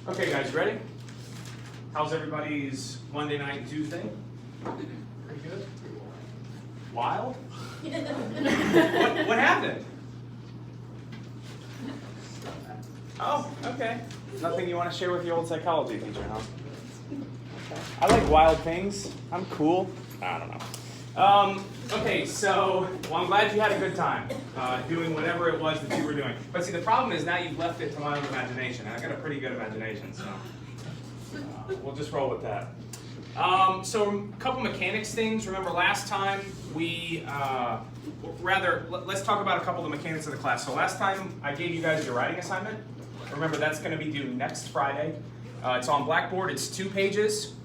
Okay, guys, ready? How's everybody's Monday night and Tuesday? Pretty good? Wild? What happened? Oh, okay. Nothing you want to share with your old psychology teacher, huh? Okay. I like wild things. I'm cool. I don't know. Okay, so, well, I'm glad you had a good time doing whatever it was that you were doing. But see, the problem is now you've left it to my own imagination. And I've got a pretty good imagination, so we'll just roll with that. So a couple mechanics things. Remember last time let's talk about a couple of the mechanics of the class. So last time I gave you guys your writing assignment. Remember that's going to be due next Friday. It's on Blackboard. It's 2 pages.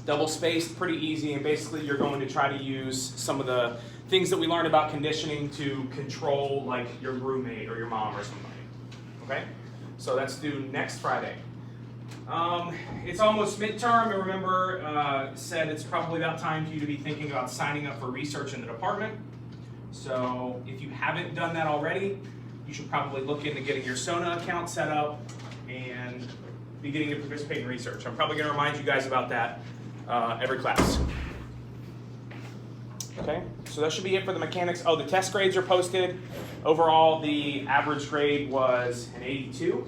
Double spaced, pretty easy, and basically you're going to try to use some of the things that we learned about conditioning to control like your roommate or your mom or somebody. Okay? So that's due next Friday. It's almost midterm, and remember, said it's probably about time for you to be thinking about signing up for research in the department. So if you haven't done that already, you should probably look into getting your SONA account set up and beginning to participate in research. I'm probably going to remind you guys about that every class. Okay, so that should be it for the mechanics. Oh, the test grades are posted. Overall, the average grade was an 82.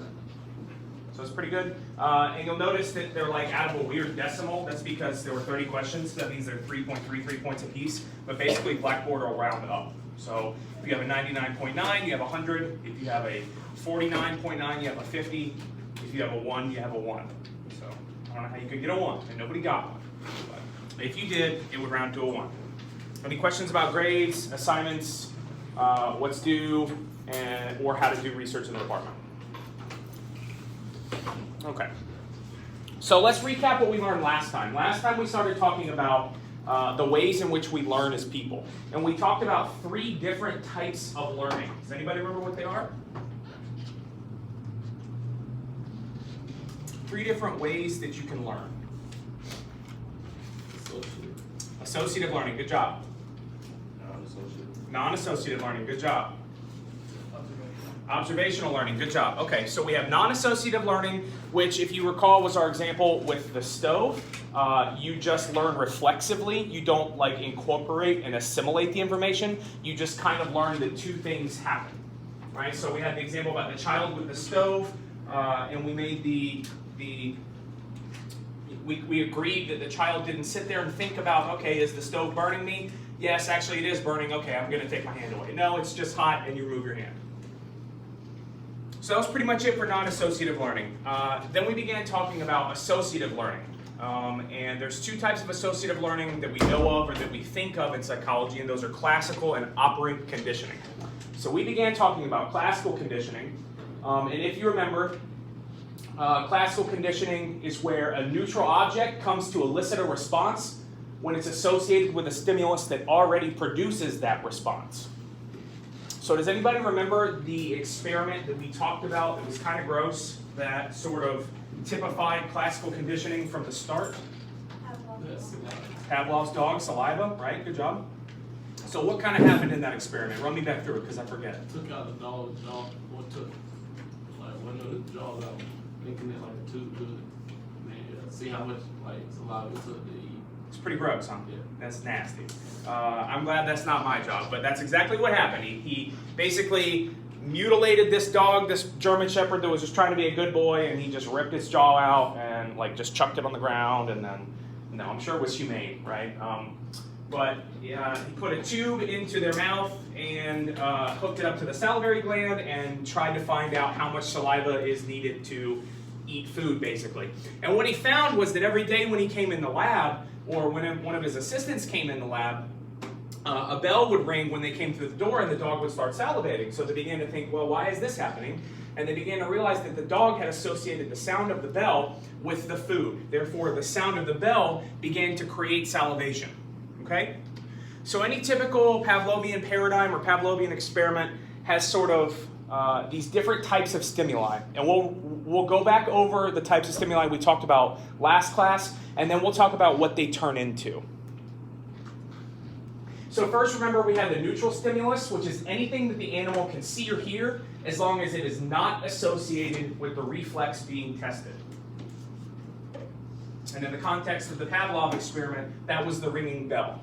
So it's pretty good. And you'll notice that they're like out of a weird decimal. That's because there were 30 questions. So that means they're 3.33 points apiece. But basically, Blackboard will round up. So if you have a 99.9, you have 100. If you have a 49.9, you have a 50. If you have a 1, you have a 1. So I don't know how you could get a 1, and nobody got one. But if you did, it would round to a 1. Any questions about grades, assignments, what's due, or how to do research in the department? Okay. So let's recap what we learned last time. Last time we started talking about the ways in which we learn as people. And we talked about 3 different types of learning. Does anybody remember what they are? 3 different ways that you can learn. Associative learning, good job. Non-associative learning, good job. Observational learning, good job. Okay, so we have non-associative learning, which if you recall was our example with the stove. You just learn reflexively. You don't like incorporate and assimilate the information. You just kind of learn that 2 things happen, right? So we had the example about the child with the stove, and we made we agreed that the child didn't sit there and think about, okay, is the stove burning me? Yes, actually it is burning. Okay, I'm going to take my hand away. No, it's just hot, and you remove your hand. So that was pretty much it for non-associative learning. Then we began talking about associative learning. And there's 2 types of associative learning that we know of or that we think of in psychology, and those are classical and operant conditioning. So we began talking about classical conditioning. And if you remember, classical conditioning is where a neutral object comes to elicit a response when it's associated with a stimulus that already produces that response. So does anybody remember the experiment that we talked about that was kind of gross, that sort of typified classical conditioning from the start? Pavlov's dog, saliva, right? Good job. So what kind of happened in that experiment? Run me back through it because I forget. Took out the dog, took like one of the jaws out, making it like a tooth good. See how much like saliva it took to eat. It's pretty gross, huh? Yeah. That's nasty. I'm glad that's not my job, but that's exactly what happened. He basically mutilated this dog, this German Shepherd that was just trying to be a good boy, and he just ripped its jaw out and like just chucked it on the ground, and then, no, I'm sure it was humane, right? But he put a tube into their mouth and hooked it up to the salivary gland and tried to find out how much saliva is needed to eat food, basically. And what he found was that every day when he came in the lab, or when one of his assistants came in the lab, a bell would ring when they came through the door and the dog would start salivating. So they began to think, well, why is this happening? And they began to realize that the dog had associated the sound of the bell with the food. Therefore, the sound of the bell began to create salivation. Okay? So any typical Pavlovian paradigm or Pavlovian experiment has sort of these different types of stimuli. And we'll go back over the types of stimuli we talked about last class, and then we'll talk about what they turn into. So first, remember we have the neutral stimulus, which is anything that the animal can see or hear, as long as it is not associated with the reflex being tested. And in the context of the Pavlov experiment, that was the ringing bell.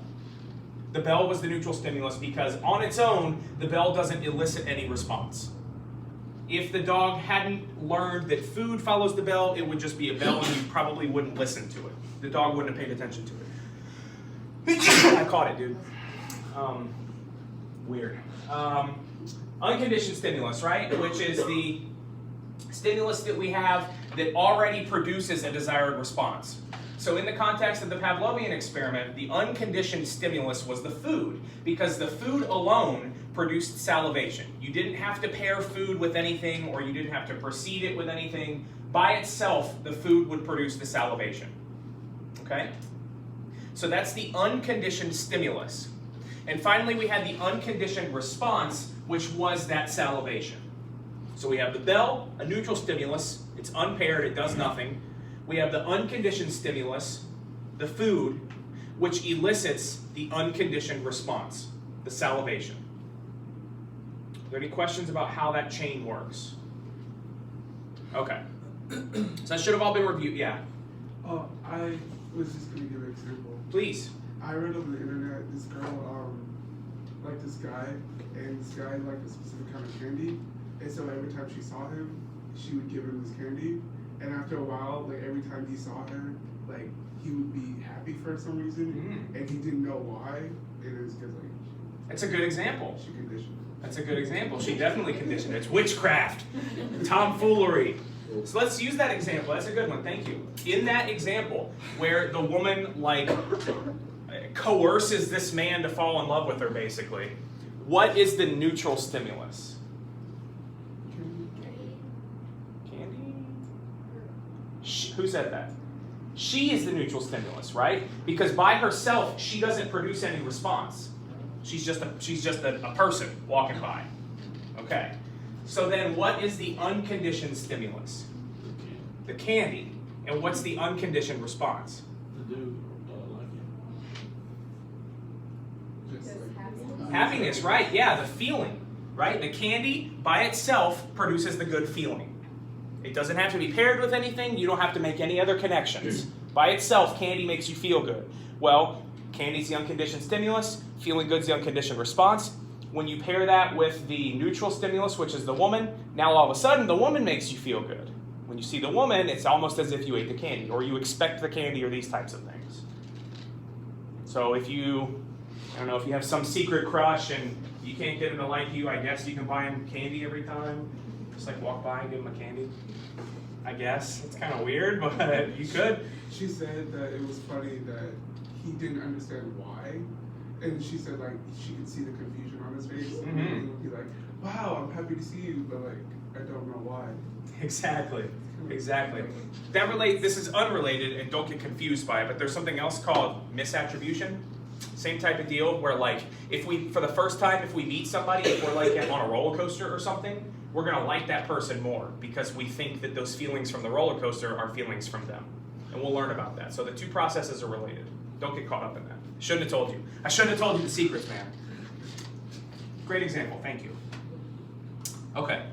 The bell was the neutral stimulus because on its own, the bell doesn't elicit any response. If the dog hadn't learned that food follows the bell, it would just be a bell and you probably wouldn't listen to it. The dog wouldn't have paid attention to it. I caught it, dude. Weird. Unconditioned stimulus, right? Which is the stimulus that we have that already produces a desired response. So in the context of the Pavlovian experiment, the unconditioned stimulus was the food, because the food alone produced salivation. You didn't have to pair food with anything, or you didn't have to precede it with anything. By itself, the food would produce the salivation. Okay? So that's the unconditioned stimulus. And finally, we had the unconditioned response, which was that salivation. So we have the bell, a neutral stimulus. It's unpaired, it does nothing. We have the unconditioned stimulus, the food, which elicits the unconditioned response, the salivation. Are there any questions about how that chain works? Okay. So that should have all been reviewed, yeah. I was just going to give an example. Please. I read on the internet, this girl, liked this guy, and this guy liked a specific kind of candy, and so every time she saw him, she would give him this candy, and after a while, like every time he saw her, like he would be happy for some reason, and he didn't know why, and it was because like That's a good example. she conditioned. That's a good example. She definitely conditioned it. It's witchcraft, tomfoolery. So let's use that example. That's a good one. Thank you. In that example, where the woman like coerces this man to fall in love with her, basically, what is the neutral stimulus? Candy? Who said that? She is the neutral stimulus, right? Because by herself, she doesn't produce any response. She's just a person walking by. Okay. So then what is the unconditioned stimulus? The candy. And what's the unconditioned response? The dude like Just like Happiness, right? Yeah, the feeling, right? The candy by itself produces the good feeling. It doesn't have to be paired with anything. You don't have to make any other connections. By itself, candy makes you feel good. Well, candy's the unconditioned stimulus. Feeling good's the unconditioned response. When you pair that with the neutral stimulus, which is the woman, now all of a sudden the woman makes you feel good. When you see the woman, it's almost as if you ate the candy, or you expect the candy, or these types of things. So if you, I don't know, if you have some secret crush and you can't get him to like you, I guess you can buy him candy every time. Just like walk by and give him a candy. I guess. It's kind of weird, but you could. She said that it was funny that he didn't understand why. And she said, like, she could see the confusion on his face. Mhm. And he would be like, wow, I'm happy to see you, but, like, I don't know why. Exactly. Exactly. This is unrelated, and don't get confused by it, but there's something else called misattribution. Same type of deal where, like, for the first time, if we meet somebody, if we're like on a roller coaster or something, we're going to like that person more because we think that those feelings from the roller coaster are feelings from them. And we'll learn about that. So the two processes are related. Don't get caught up in that. Shouldn't have told you. I shouldn't have told you the secrets, man. Great example. Thank you. Okay.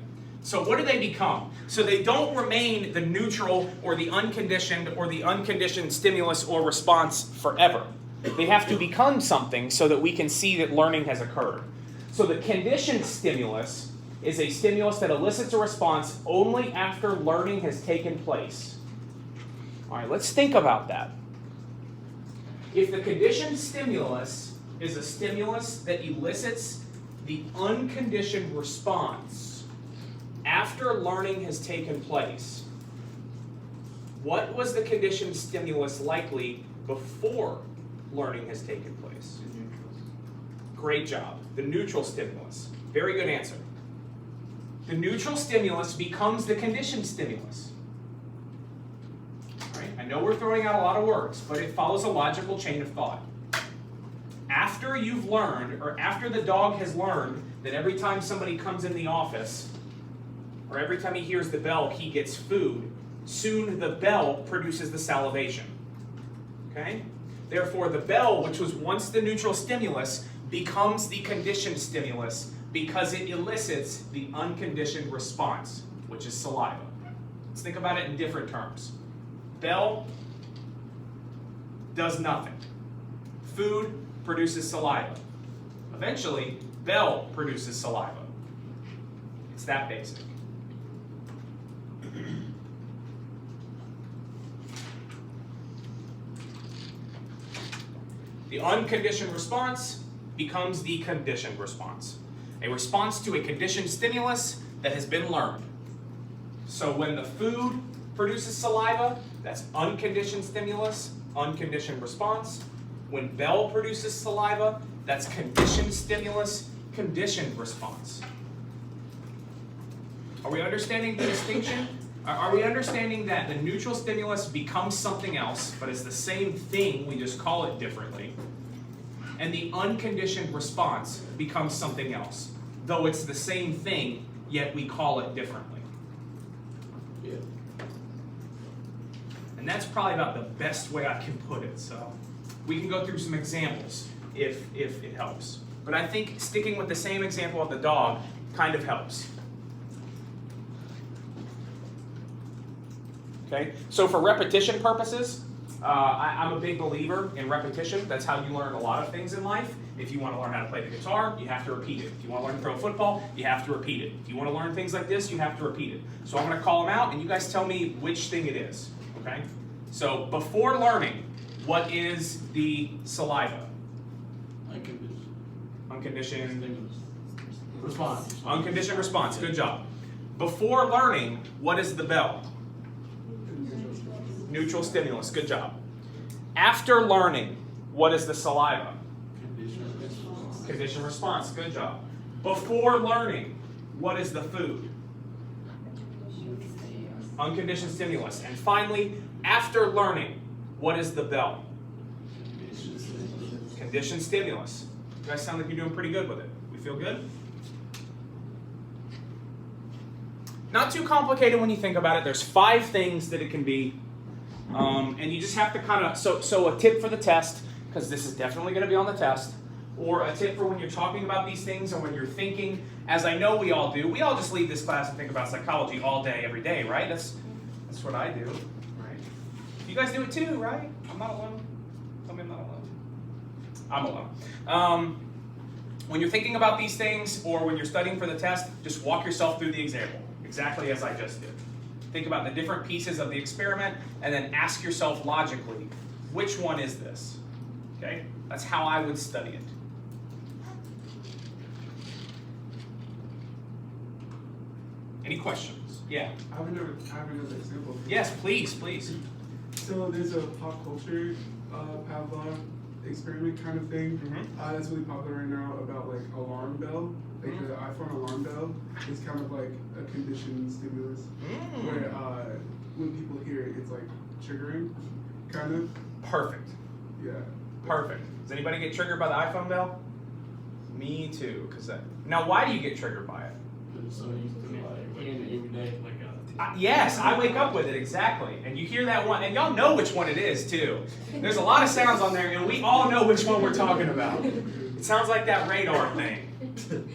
So what do they become? So they don't remain the neutral or the unconditioned stimulus or response forever. They have to become something so that we can see that learning has occurred. So the conditioned stimulus is a stimulus that elicits a response only after learning has taken place. All right, let's think about that. If the conditioned stimulus is a stimulus that elicits the unconditioned response after learning has taken place, what was the conditioned stimulus likely before learning has taken place? Great job. The neutral stimulus. Very good answer. The neutral stimulus becomes the conditioned stimulus. Right? I know we're throwing out a lot of words, but it follows a logical chain of thought. After you've learned, or after the dog has learned that every time somebody comes in the office, or every time he hears the bell, he gets food, soon the bell produces the salivation. Okay? Therefore, the bell, which was once the neutral stimulus, becomes the conditioned stimulus because it elicits the unconditioned response, which is saliva. Let's think about it in different terms. Bell does nothing. Food produces saliva. Eventually, Bell produces saliva. It's that basic. The unconditioned response becomes the conditioned response. A response to a conditioned stimulus that has been learned. So when the food produces saliva, that's unconditioned stimulus, unconditioned response. When Bell produces saliva, that's conditioned stimulus, conditioned response. Are we understanding the distinction? Are we understanding that the neutral stimulus becomes something else, but it's the same thing, we just call it differently, and the unconditioned response becomes something else, though it's the same thing, yet we call it differently? Yeah. And that's probably about the best way I can put it, so we can go through some examples if it helps. But I think sticking with the same example of the dog kind of helps. Okay, so for repetition purposes, I'm a big believer in repetition. That's how you learn a lot of things in life. If you want to learn how to play the guitar, you have to repeat it. If you want to learn to throw a football, you have to repeat it. If you want to learn things like this, you have to repeat it. So I'm going to call them out, and you guys tell me which thing it is. Okay, so before learning, what is the saliva? Unconditioned Response. Unconditioned response. Good job. Before learning, what is the bell? Neutral stimulus. Good job. After learning, what is the saliva? Conditioned response. Good job. Before learning, what is the food? Unconditioned stimulus. And finally, after learning, what is the bell? Conditioned stimulus. You guys sound like you're doing pretty good with it. We feel good? Not too complicated when you think about it. There's 5 things that it can be. And you just have to kind of, so a tip for the test, because this is definitely going to be on the test, or a tip for when you're talking about these things and when you're thinking, as I know we all do, we all just leave this class and think about psychology all day, every day, right? That's what I do, right? You guys do it too, right? I'm not alone. Tell me I'm not alone. I'm alone. When you're thinking about these things or when you're studying for the test, just walk yourself through the example, exactly as I just did. Think about the different pieces of the experiment and then ask yourself logically, which one is this? Okay? That's how I would study it. Any questions? Yeah. I have another example. Yes, please, please. So there's a pop culture Pavlov experiment kind of thing that's really popular right now about like alarm bell. Like the iPhone alarm bell is kind of like a conditioned stimulus where when people hear it, it's like triggering, kind of. Perfect. Yeah. Perfect. Does anybody get triggered by the iPhone bell? Me too. Now, why do you get triggered by it? So used to like hearing it every day, like Yes, I wake up with it, exactly. And you hear that one, and y'all know which one it is, too. There's a lot of sounds on there, and we all know which one we're talking about. It sounds like that radar thing.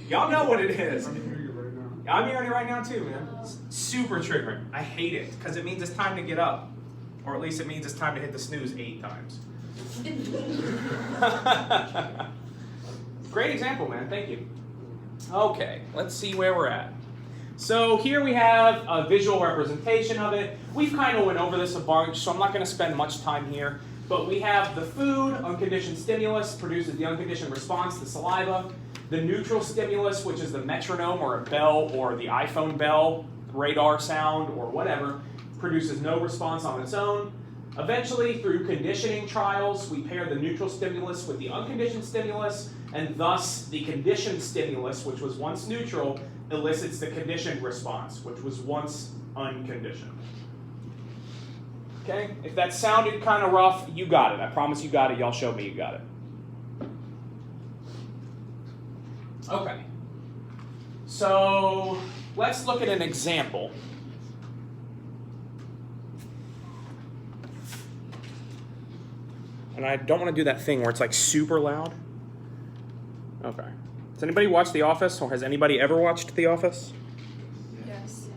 Y'all know what it is. I'm hearing it right now. I'm hearing it right now, too, man. It's super triggering. I hate it, because it means it's time to get up. Or at least it means it's time to hit the snooze 8 times. Great example, man. Thank you. Okay, let's see where we're at. So here we have a visual representation of it. We've kind of went over this a bunch, so I'm not going to spend much time here. But we have the food, unconditioned stimulus, produces the unconditioned response, the saliva. The neutral stimulus, which is the metronome or a bell or the iPhone bell, radar sound or whatever, produces no response on its own. Eventually, through conditioning trials, we pair the neutral stimulus with the unconditioned stimulus, and thus the conditioned stimulus, which was once neutral, elicits the conditioned response, which was once unconditioned. Okay? If that sounded kind of rough, you got it. I promise you got it. Y'all showed me you got it. Okay. So let's look at an example. And I don't want to do that thing where it's like super loud. Okay. Does anybody watch The Office, or has anybody ever watched The Office? Yes.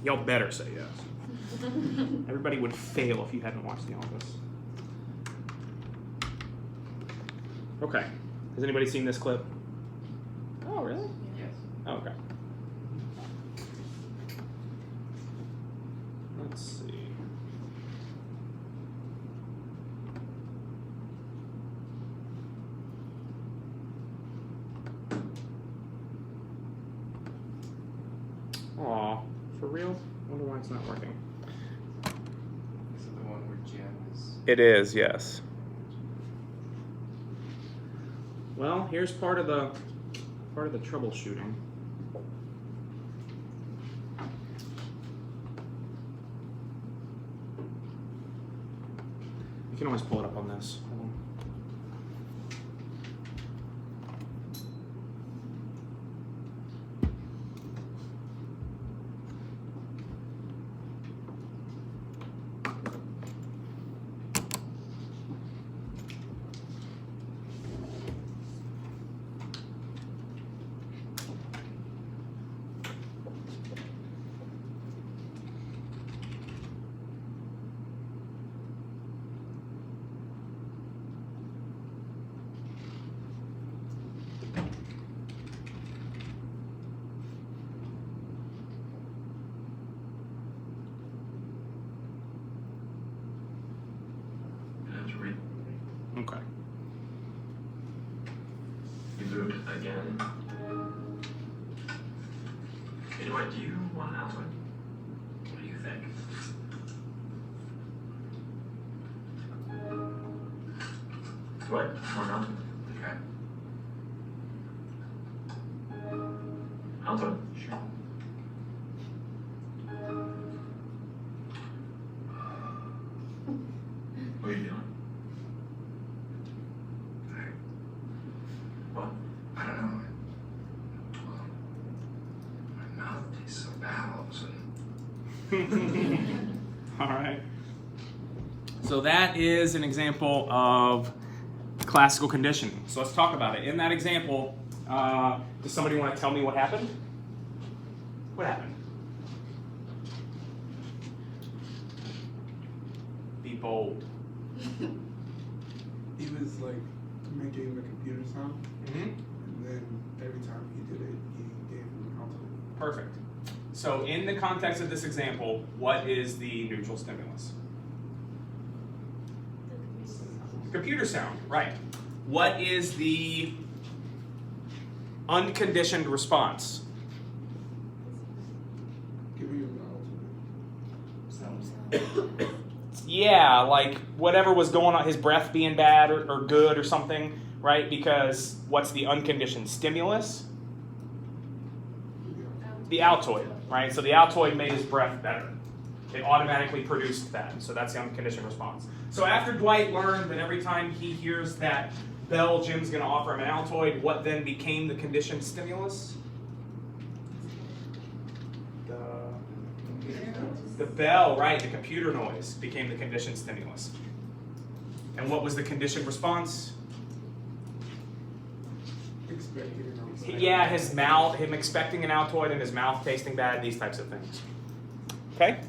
Y'all better say yes. Everybody would fail if you hadn't watched The Office. Okay. Has anybody seen this clip? Oh, really? Yes. Okay. Let's see. Aw, for real? Wonder why it's not working. Is it the one where Jim is? It is, yes. Well, here's part of the troubleshooting. You can always pull it up on this. Hold on. Okay. You boot again. Anyway, do you want an Altoid? What do you think? What? Or not? Okay. Altoid? Sure. What are you doing? What? I don't know. Well, my mouth tastes so bad all of a sudden. All right. So that is an example of classical conditioning. So let's talk about it. In that example, does somebody want to tell me what happened? What happened? Be bold. He was like making the computer sound, Mm-hmm. and then every time he did it, he gave him an alto. Perfect. So in the context of this example, what is the neutral stimulus? Computer sound, right. What is the unconditioned response? Giving him an alto. Yeah, like whatever was going on, his breath being bad or good or something, right? Because what's the unconditioned stimulus? The Altoid, right? So the Altoid made his breath better. It automatically produced that. So that's the unconditioned response. So after Dwight learned that every time he hears that bell, Jim's going to offer him an Altoid, what then became the conditioned stimulus? The bell, right? The computer noise became the conditioned stimulus. And what was the conditioned response? Expecting an alto. Yeah, his mouth, him expecting an Altoid and his mouth tasting bad, these types of things. Okay?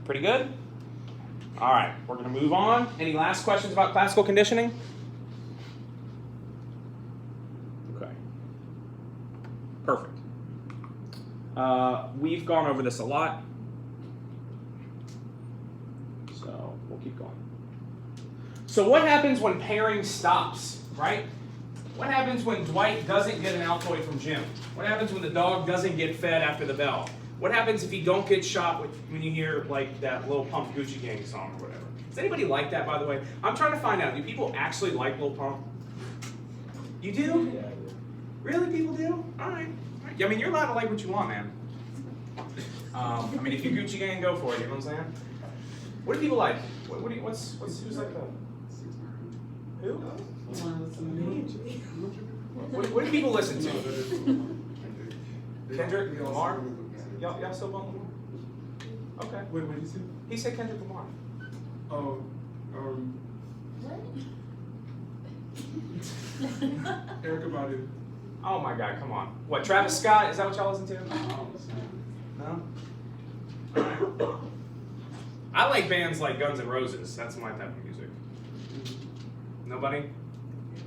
Pretty good? All right, we're going to move on. Any last questions about classical conditioning? Okay. Perfect. We've gone over this a lot, so we'll keep going. So what happens when pairing stops, right? What happens when Dwight doesn't get an Altoid from Jim? What happens when the dog doesn't get fed after the bell? What happens if you don't get shot when you hear like that Lil Pump Gucci Gang song or whatever? Does anybody like that, by the way? I'm trying to find out, do people actually like Lil Pump? You do? Yeah. Really, people do? All right. I mean, you're allowed to like what you want, man. I mean, if you Gucci Gang, go for it. You know what I'm saying? What do people like? Who's like the? 6ix9ine. Who? I'm not What do people listen sure. No, to? that is Kendrick. Kendrick They also Lamar? really look bad. Y'all still vote Lamar? Okay. Wait, what did you say? He said Kendrick Lamar. Oh, Erica Badu. Oh my God, come on. What, Travis Scott? Is that what y'all listen to? No? Alright. I like bands like Guns N' Roses. That's my type of music. Nobody?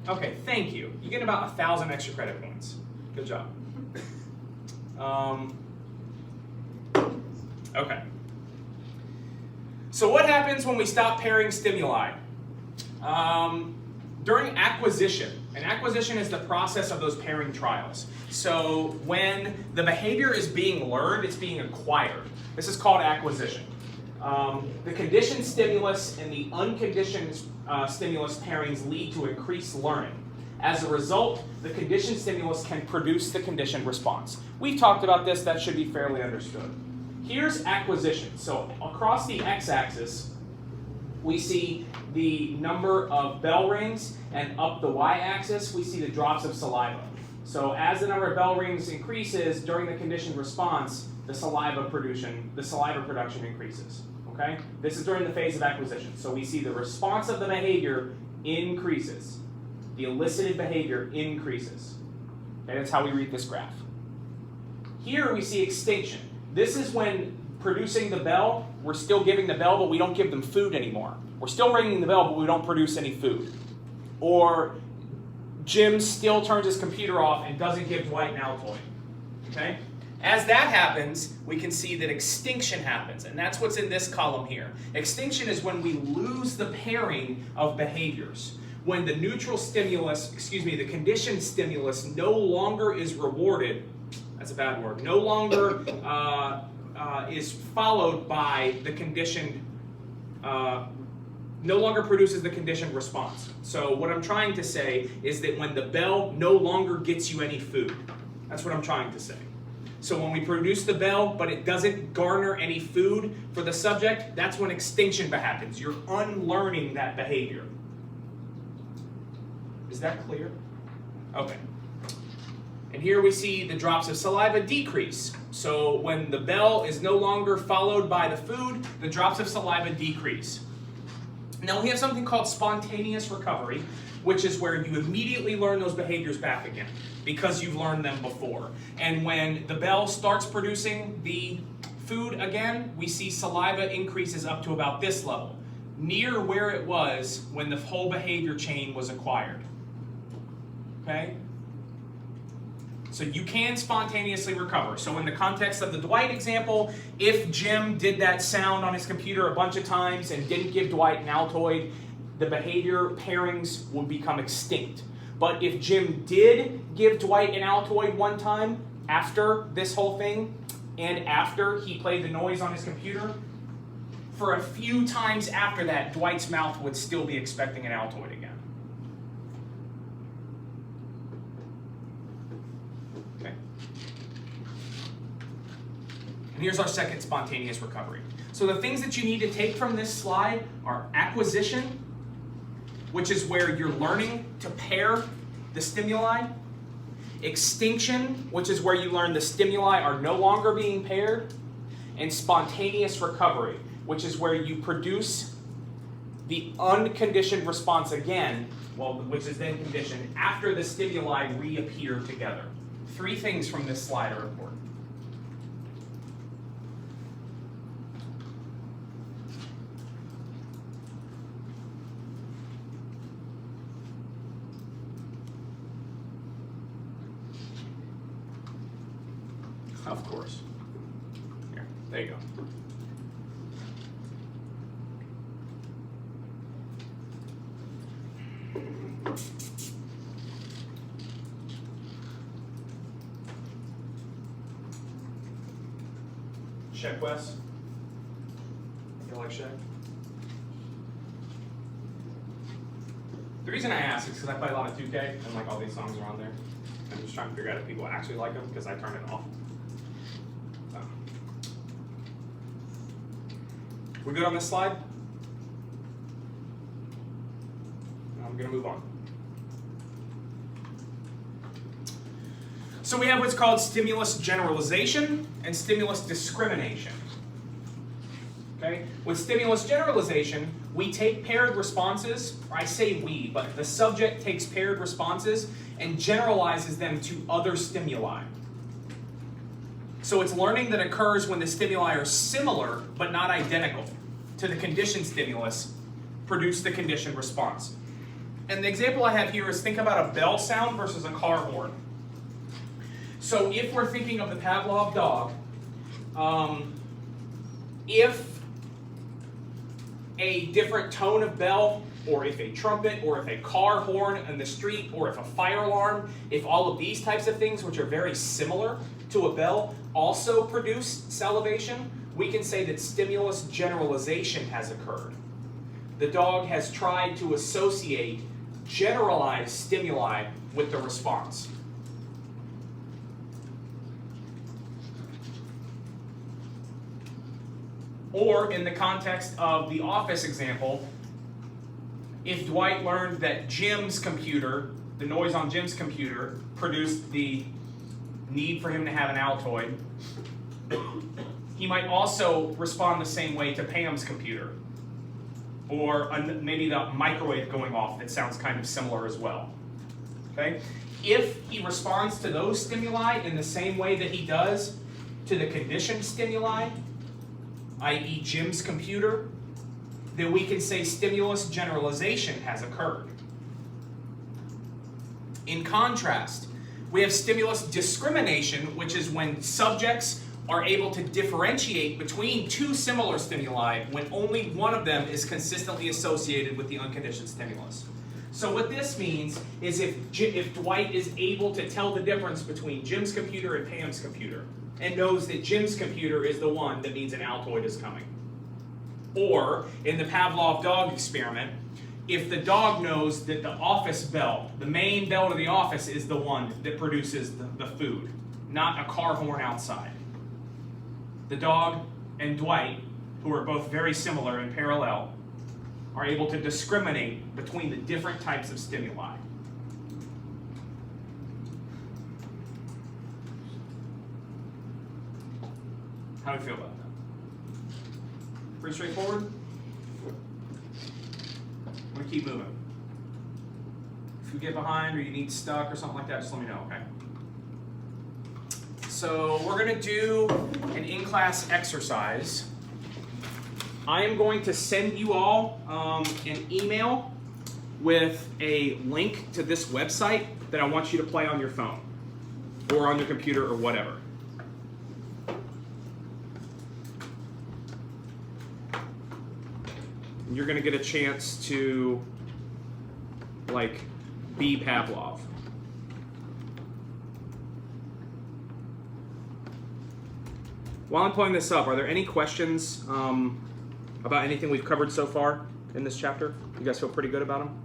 Okay, thank you. You get about 1,000 extra credit points. Good job. Okay. So what happens when we stop pairing stimuli? During acquisition, and acquisition is the process of those pairing trials. So when the behavior is being learned, it's being acquired. This is called acquisition. The conditioned stimulus and the unconditioned stimulus pairings lead to increased learning. As a result, the conditioned stimulus can produce the conditioned response. We've talked about this, that should be fairly understood. Here's acquisition. So across the x-axis, we see the number of bell rings, and up the y-axis, we see the drops of saliva. So as the number of bell rings increases during the conditioned response, the saliva production increases. Okay? This is during the phase of acquisition. So we see the response of the behavior increases. The elicited behavior increases. Okay, that's how we read this graph. Here we see extinction. This is when producing the bell, we're still giving the bell, but we don't give them food anymore. We're still ringing the bell, but we don't produce any food. Or Jim still turns his computer off and doesn't give Dwight an Altoid. Okay? As that happens, we can see that extinction happens, and that's what's in this column here. Extinction is when we lose the pairing of behaviors. When the neutral stimulus, the conditioned stimulus no longer is rewarded, that's a bad word, no longer is followed by the conditioned, no longer produces the conditioned response. So what I'm trying to say is that when the bell no longer gets you any food, that's what I'm trying to say. So when we produce the bell, but it doesn't garner any food for the subject, that's when extinction happens. You're unlearning that behavior. Is that clear? Okay. And here we see the drops of saliva decrease. So when the bell is no longer followed by the food, the drops of saliva decrease. Now we have something called spontaneous recovery, which is where you immediately learn those behaviors back again because you've learned them before. And when the bell starts producing the food again, we see saliva increases up to about this level, near where it was when the whole behavior chain was acquired. Okay? So you can spontaneously recover. So in the context of the Dwight example, if Jim did that sound on his computer a bunch of times and didn't give Dwight an Altoid, the behavior pairings would become extinct. But if Jim did give Dwight an Altoid one time after this whole thing, and after he played the noise on his computer, for a few times after that, Dwight's mouth would still be expecting an Altoid again. Okay. And here's our second spontaneous recovery. So the things that you need to take from this slide are acquisition, which is where you're learning to pair the stimuli. Extinction, which is where you learn the stimuli are no longer being paired. And spontaneous recovery, which is where you produce the unconditioned response again, which is then conditioned after the stimuli reappear together. 3 things from this slide are important. Of course. Here, there you go. Check Wes. You like Shaq? The reason I ask is because I play a lot of 2K and like all these songs are on there. I'm just trying to figure out if people actually like them because I turn it off. So. We good on this slide? I'm gonna move on. So we have what's called stimulus generalization and stimulus discrimination. Okay? With stimulus generalization, we take paired responses, or I say we, but the subject takes paired responses and generalizes them to other stimuli. So it's learning that occurs when the stimuli are similar but not identical to the conditioned stimulus produce the conditioned response. And the example I have here is think about a bell sound versus a car horn. So if we're thinking of the Pavlov dog, if a different tone of bell, or if a trumpet, or if a car horn in the street, or if a fire alarm, if all of these types of things, which are very similar to a bell, also produce salivation, we can say that stimulus generalization has occurred. The dog has tried to associate generalized stimuli with the response. Or in the context of the office example, if Dwight learned that Jim's computer, the noise on Jim's computer, produced the need for him to have an Altoid, he might also respond the same way to Pam's computer. Or maybe the microwave going off that sounds kind of similar as well. Okay? If he responds to those stimuli in the same way that he does to the conditioned stimuli, i.e. Jim's computer, then we can say stimulus generalization has occurred. In contrast, we have stimulus discrimination, which is when subjects are able to differentiate between two similar stimuli when only one of them is consistently associated with the unconditioned stimulus. So what this means is if Dwight is able to tell the difference between Jim's computer and Pam's computer, and knows that Jim's computer is the one that means an Altoid is coming. Or, in the Pavlov dog experiment, if the dog knows that the office bell, the main bell to the office, is the one that produces the food, not a car horn outside. The dog and Dwight, who are both very similar and parallel, are able to discriminate between the different types of stimuli. How do you feel about that? Pretty straightforward? I'm going to keep moving. If you get behind or you need stuck or something like that, just let me know, okay? So we're going to do an in-class exercise. I am going to send you all an email with a link to this website that I want you to play on your phone or on your computer or whatever. You're going to get a chance to, like, be Pavlov. While I'm pulling this up, are there any questions about anything we've covered so far in this chapter? You guys feel pretty good about them?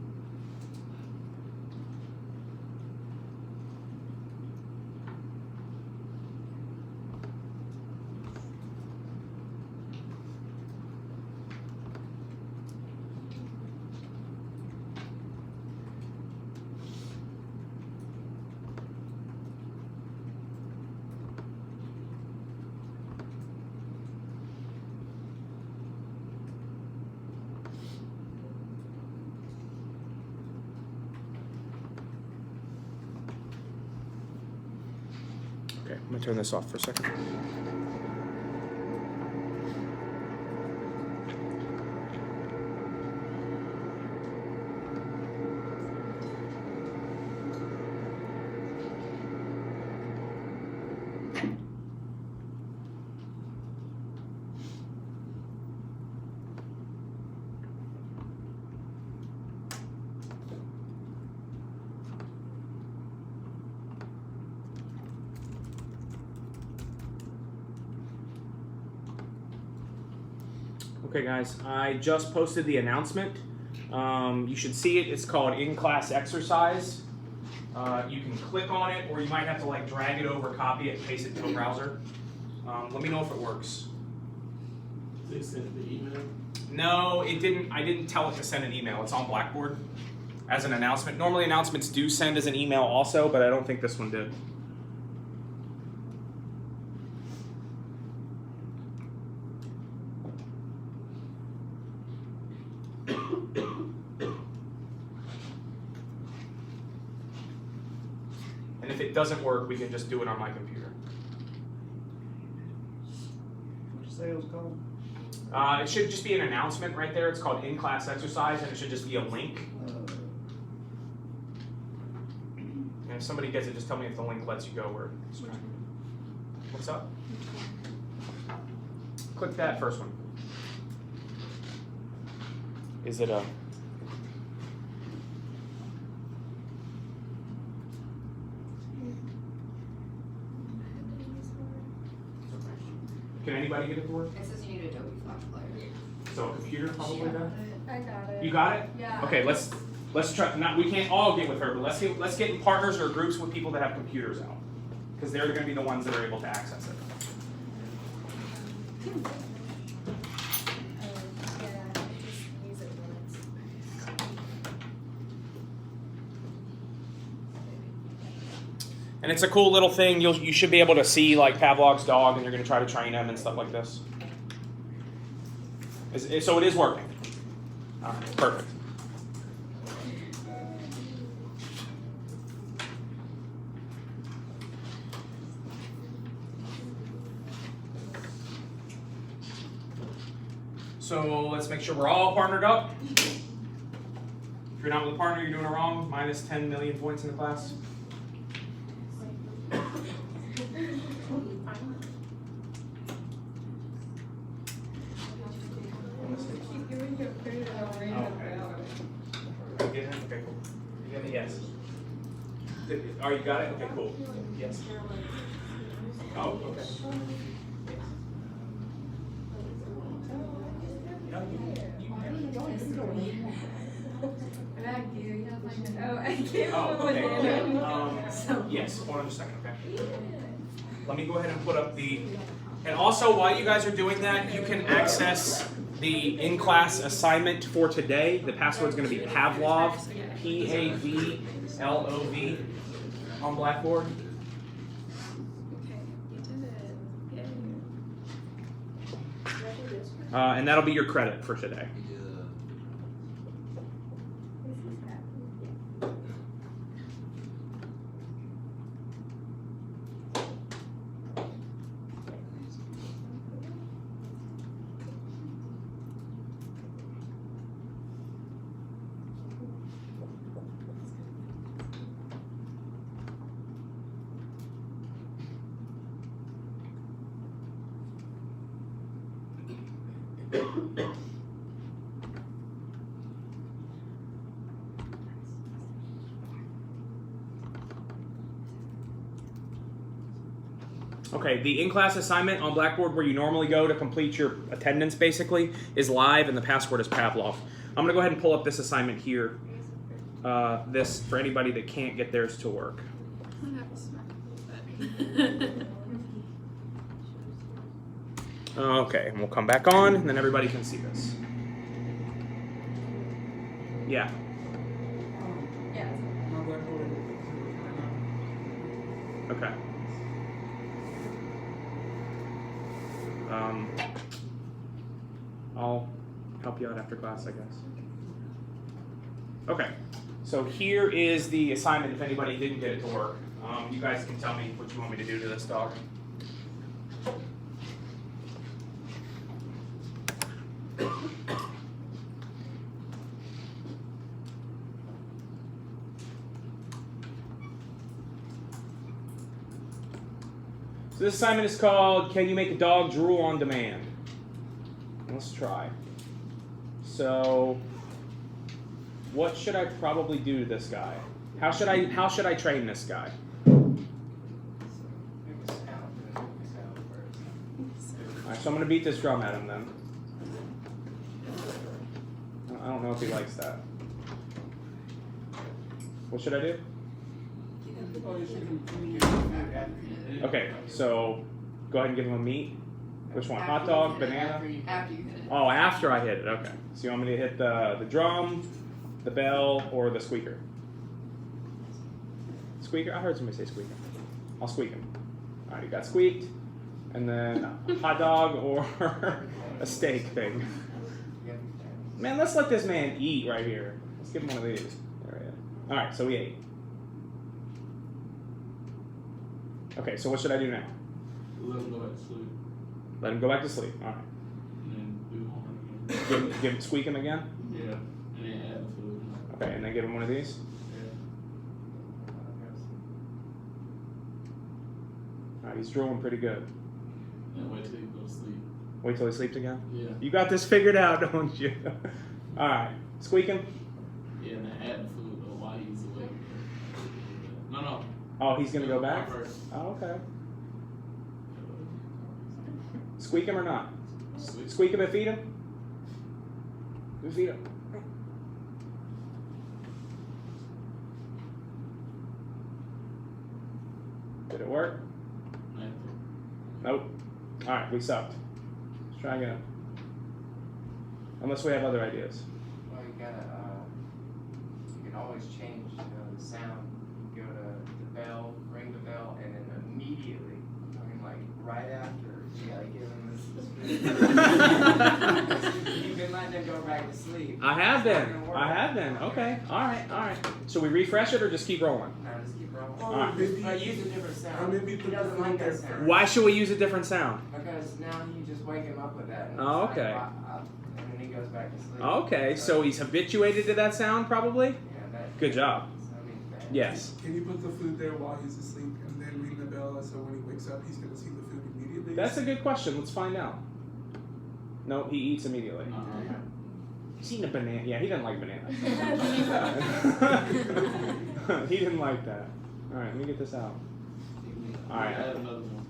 Okay, I'm going to turn this off for a second. Okay guys, I just posted the announcement. You should see it. It's called In-Class Exercise. You can click on it, or you might have to like drag it over, copy it, and paste it to a browser. Let me know if it works. They send the email? No, it didn't. I didn't tell it to send an email. It's on Blackboard as an announcement. Normally announcements do send as an email also, but I don't think this one did. And if it doesn't work, we can just do it on my computer. What'd you say it was called? It should just be an announcement right there. It's called in-class exercise, and it should just be a link. And if somebody gets it, just tell me if the link lets you go where it's trying. What's up? Click that first one. Is it a... Can anybody get it to work? It says you need Adobe Flash Player. So a computer probably does. I got it. You got it? Yeah. Okay, let's try. Not we can't all get with her, but let's get in partners or groups with people that have computers out, because they're going to be the ones that are able to access it. Yeah, just use it when it's. And it's a cool little thing. You should be able to see like Pavlov's dog, and you're going to try to train him and stuff like this. So it is working. All right, perfect. So let's make sure we're all partnered up. If you're not with a partner, you're doing it wrong. Minus 10 million points in the class. Okay, cool. You got the yes. Oh, you got it? Okay, cool. Yes. Oh, okay. No, Oh, okay. Yes, hold on just a second, okay? Let me go ahead and put up the... And also, while you guys are doing that, you can access the in-class assignment for today. The password is going to be Pavlov, P-A-V-L-O-V, on Blackboard. Okay, you did it. Yay. And that'll be your credit for today. Okay, the in-class assignment on Blackboard where you normally go to complete your attendance basically is live and the password is Pavlov. I'm gonna go ahead and pull up this assignment here. This for anybody that can't get theirs to work. Okay, and we'll come back on and then everybody can see this. Yeah. Yeah. My Blackboard. Okay. I'll help you out after class, I guess. Okay, so here is the assignment if anybody didn't get it to work. You guys can tell me what you want me to do to this dog. So this assignment is called, Can You Make a Dog Drool on Demand? Let's try. So, what should I probably do to this guy? How should I train this guy? Alright, so I'm gonna beat this drum at him then. I don't know if he likes that. What should I do? Oh, you should communicate. Okay, so go ahead and give him a meat. Which one? Hot dog, banana? After you hit it. Oh, after I hit it. Okay. So you want me to hit the drum, the bell, or the squeaker? Squeaker? I heard somebody say squeaker. I'll squeak him. All right, you got squeaked. And then a hot dog or a steak thing. Man, let's let this man eat right here. Let's give him one of these. There we go. All right, so he ate. Okay, so what should I do now? Let him go back to sleep. Let him go back to sleep. All right. And then do one again. Give him, squeak him again. Yeah. And then add the food. Okay, and then give him one of these. Yeah. All right, he's drooling pretty good. And wait till he go to sleep. Wait till he sleeps again. Yeah. You got this figured out, don't you? All right, squeak him. Yeah, and then add the food though while he's awake. No. Oh, he's gonna go back. First. Oh, okay. Squeak him or not? Sweet. Squeak him and feed him. You feed him. Did it work? Nope. All right, we sucked. Let's try again. Unless we have other ideas. Well, you gotta, you can always change, the sound. You go to the bell, ring the bell, and then immediately, I mean, like, right after, you gotta give him this. You've been letting him go back to sleep. I have It's not been. gonna work. I have been. Okay. All right. So we refresh it or just keep rolling? No, just keep rolling. Oh, Alright. maybe, But use a different sound. maybe He put the doesn't food like there that sound. first. Why should we use a different sound? Because now you just wake him up with that. And Oh, it's like, okay. and then he goes back to sleep. Okay, so he's habituated to that sound probably? Yeah, that. Good job. I mean, that. Yes. Can you put the food there while he's asleep and then ring the bell so when he wakes up he's gonna see the food immediately? That's a good question. Let's find out. No, he eats immediately. He's eating a banana. Yeah, he didn't like bananas. He didn't like that. All right, let me get this out. Alright. Add another one.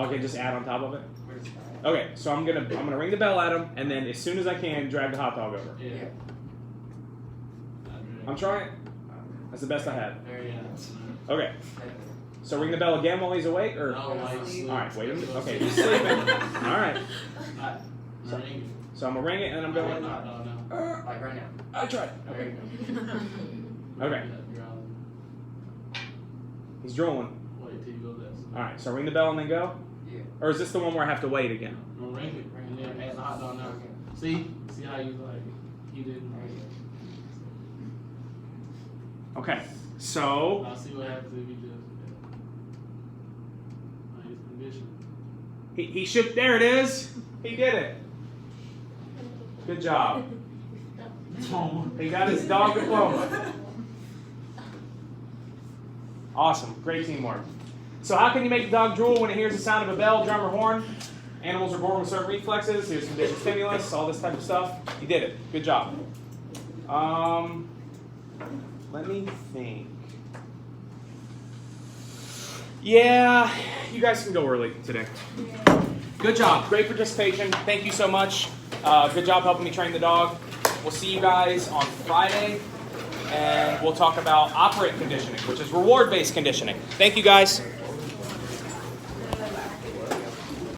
Okay, just add on top of it. Where's that? Okay, so I'm gonna ring the bell at him, and then as soon as I can, drag the hot dog over. Yeah. I'm trying. That's the best I had. There you Yeah. Okay, so ring the bell again while he's awake, or? No, while he's asleep. All right, wait a minute. Okay, he's sleeping. All right, Not ring so I'm gonna ring it, and I'm it. going. No. Like right now. I tried. There Okay, you go. Okay. He's drooling. Wait till you go that. All right, so ring the bell and then go, Yeah. or is this the one where I have to wait again? No, ring it. And then add the hot dog now. See how you like? You didn't. There you go. Okay, so Now see what happens if you just. His condition. he should. There it is. He did it. Good job. He got his dog diploma. Awesome. Great teamwork. So how can you make the dog drool when it hears the sound of a bell, drum, or horn? Animals are born with certain reflexes. Here's some visual stimulus, all this type of stuff. You did it. Good job. Let me think. Yeah, you guys can go early today. Good job. Great participation. Thank you so much. Good job helping me train the dog. We'll see you guys on Friday, and we'll talk about operant conditioning, which is reward-based conditioning. Thank you, guys.